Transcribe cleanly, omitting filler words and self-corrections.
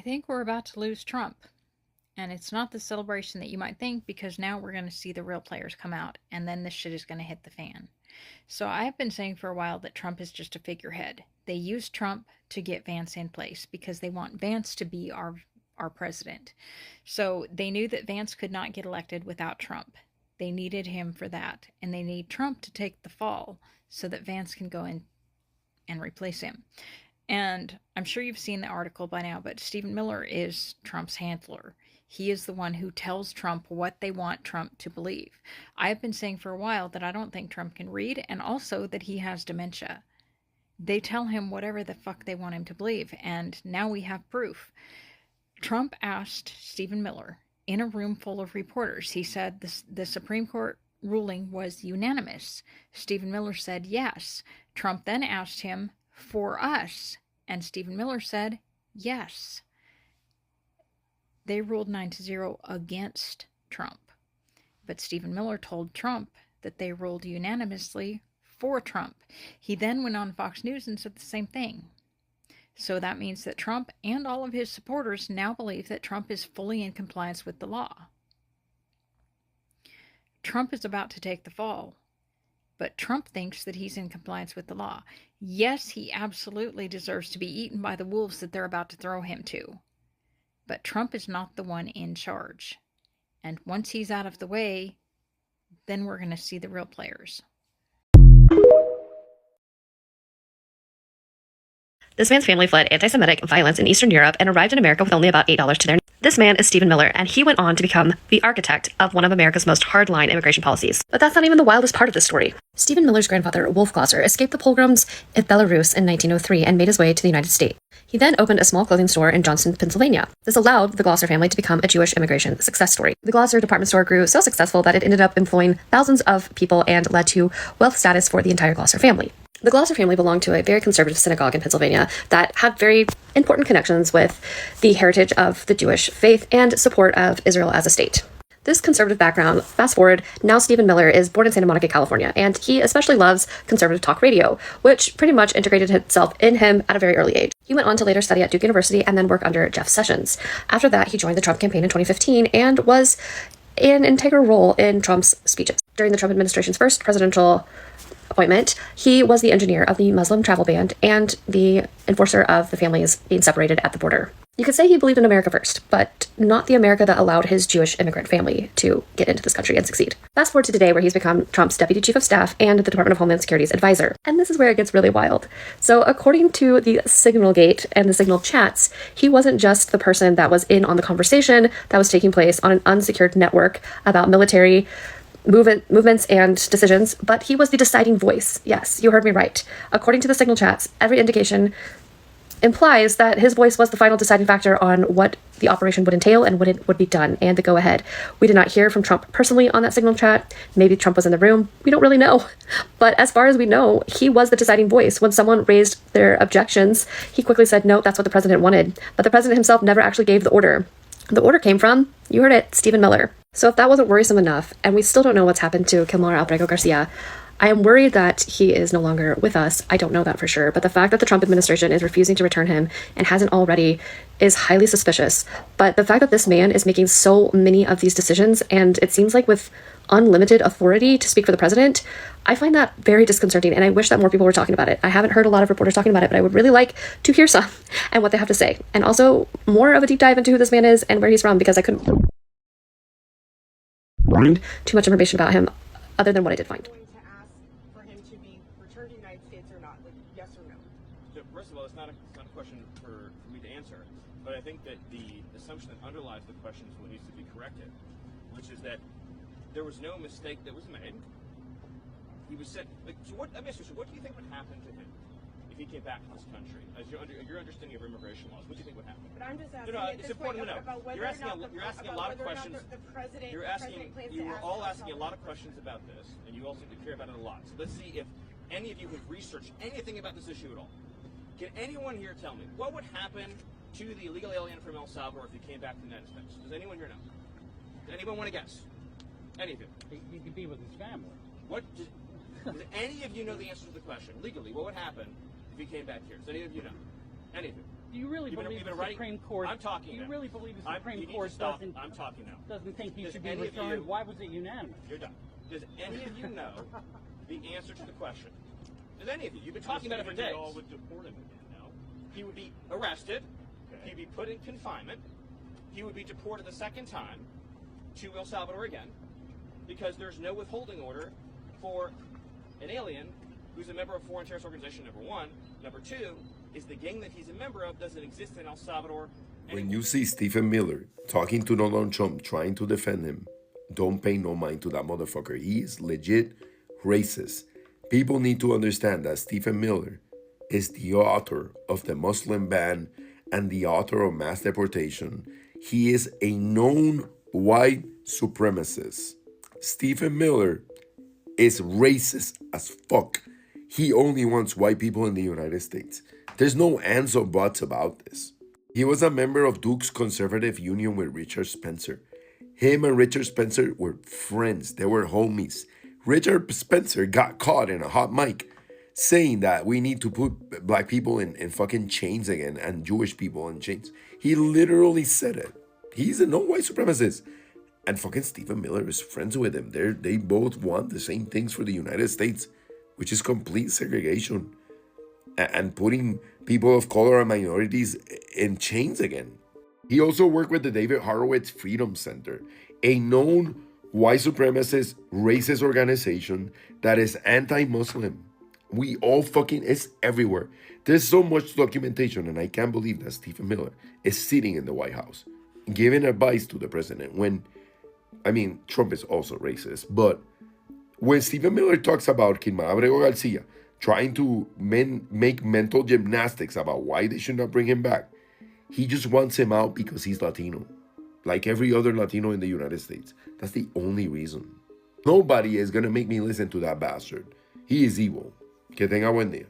think we're about to lose Trump. And it's not the celebration that you might think, because now we're going to see the real players come out, and then this shit is going to hit the fan. So I've been saying for a while that Trump is just a figurehead. They use Trump to get Vance in place because they want Vance to be our president. So they knew that Vance could not get elected without Trump. They needed him for that, and they need Trump to take the fall so that Vance can go in and replace him. And I'm sure you've seen the article by now, but Stephen Miller is Trump's handler. He is the one who tells Trump what they want Trump to believe. I have been saying for a while that I don't think Trump can read, and also that he has dementia. They tell him whatever the fuck they want him to believe, and now we have proof. Trump asked Stephen Miller in a room full of reporters. He said the Supreme Court ruling was unanimous. Stephen Miller said yes. Trump then asked him, for us, and Stephen Miller said yes. They ruled 9-0 against Trump. But Stephen Miller told Trump that they ruled unanimously for Trump. He then went on Fox News and said the same thing. So that means that Trump and all of his supporters now believe that Trump is fully in compliance with the law. Trump is about to take the fall, but Trump thinks that he's in compliance with the law. Yes, he absolutely deserves to be eaten by the wolves that they're about to throw him to. But Trump is not the one in charge. And once he's out of the way, then we're going to see the real players. This man's family fled anti-Semitic violence in Eastern Europe and arrived in America with only about $8 to their name. This man is Stephen Miller, and he went on to become the architect of one of America's most hardline immigration policies. But that's not even the wildest part of this story. Stephen Miller's grandfather, Wolf Glasser, escaped the pogroms in Belarus in 1903 and made his way to the United States. He then opened a small clothing store in Johnston, Pennsylvania. This allowed the Glasser family to become a Jewish immigration success story. The Glasser department store grew so successful that it ended up employing thousands of people and led to wealth status for the entire Glasser family. The Glasser family belonged to a very conservative synagogue in Pennsylvania that had very important connections with the heritage of the Jewish faith and support of Israel as a state. This conservative background, fast forward, now Stephen Miller is born in Santa Monica, California, and he especially loves conservative talk radio, which pretty much integrated itself in him at a very early age. He went on to later study at Duke University and then work under Jeff Sessions. After that, he joined the Trump campaign in 2015 and was an integral role in Trump's speeches. During the Trump administration's first presidential appointment, he was the engineer of the Muslim travel ban and the enforcer of the families being separated at the border. You could say he believed in America first, but not the America that allowed his Jewish immigrant family to get into this country and succeed. Fast forward to today, where he's become Trump's deputy chief of staff and the Department of Homeland Security's advisor. And this is where it gets really wild. So according to the Signal Gate and the Signal chats, he wasn't just the person that was in on the conversation that was taking place on an unsecured network about military movements and decisions, but he was the deciding voice. Yes, you heard me right. According to the Signal chats, every indication implies that his voice was the final deciding factor on what the operation would entail and when it would be done, and the go-ahead. We did not hear from Trump personally on that Signal chat. Maybe Trump was in the room. We don't really know. But as far as we know, he was the deciding voice. When someone raised their objections, he quickly said, no, that's what the president wanted. But the president himself never actually gave the order. The order came from, you heard it, Stephen Miller. So if that wasn't worrisome enough, and we still don't know what's happened to Kilmar Albrego Garcia, I am worried that he is no longer with us. I don't know that for sure, but the fact that the Trump administration is refusing to return him and hasn't already is highly suspicious. But the fact that this man is making so many of these decisions, and it seems like with unlimited authority to speak for the president, I find that very disconcerting, and I wish that more people were talking about it. I haven't heard a lot of reporters talking about it, but I would really like to hear some and what they have to say. And also more of a deep dive into who this man is and where he's from, because I couldn't find too much information about him other than what I did find. First of all, it's not a question for me to answer, but I think that the assumption that underlies the question is what needs to be corrected, which is that there was no mistake that was made. He was said, so what do you think would happen to him if he came back to this country? As your understanding of immigration laws, what do you think would happen? But I'm just asking. No, it's important to know. You're asking a lot of questions. You were all asking a lot of questions about this, and you all seem to care about it a lot. So let's see if any of you have researched anything about this issue at all. Can anyone here tell me what would happen to the illegal alien from El Salvador if he came back to the United States? Does anyone here know? Does anyone want to guess? Any of you? He could be with his family. Does any of you know the answer to the question? Legally, what would happen if he came back here? Does any of you know? Any of you? Do you really believe the Supreme Court? I'm talking. Do you now. really believe the You Supreme need to Court stop. doesn't? I'm talking now. Doesn't think he Does should be any of returned? you- Why was it unanimous? You're done. Does any of you know the answer to the question? Does any of you? You've been talking about it for days. All would deport him again, no? He would be arrested. Okay. He'd be put in confinement. He would be deported the second time to El Salvador again, because there's no withholding order for an alien who's a member of a foreign terrorist organization, number one. Number two is the gang that he's a member of doesn't exist in El Salvador. When you see Stephen Miller talking to Donald Trump, trying to defend him, don't pay no mind to that motherfucker. He is legit racist. People need to understand that Stephen Miller is the author of the Muslim ban and the author of mass deportation. He is a known white supremacist. Stephen Miller is racist as fuck. He only wants white people in the United States. There's no ands or buts about this. He was a member of Duke's conservative union with Richard Spencer. Him and Richard Spencer were friends. They were homies. Richard Spencer got caught in a hot mic saying that we need to put black people in fucking chains again and Jewish people in chains. He literally said it. He's a non-white supremacist. And fucking Stephen Miller is friends with him. They both want the same things for the United States, which is complete segregation and putting people of color and minorities in chains again. He also worked with the David Horowitz Freedom Center, a known white supremacist racist organization that is anti-Muslim. We all fucking, it's everywhere. There's so much documentation, and I can't believe that Stephen Miller is sitting in the White House giving advice to the president when, I mean, Trump is also racist, but when Stephen Miller talks about Quilma Abrego Garcia trying to make mental gymnastics about why they should not bring him back, he just wants him out because he's Latino, like every other Latino in the United States. That's the only reason. Nobody is going to make me listen to that bastard. He is evil. Que tenga buen día.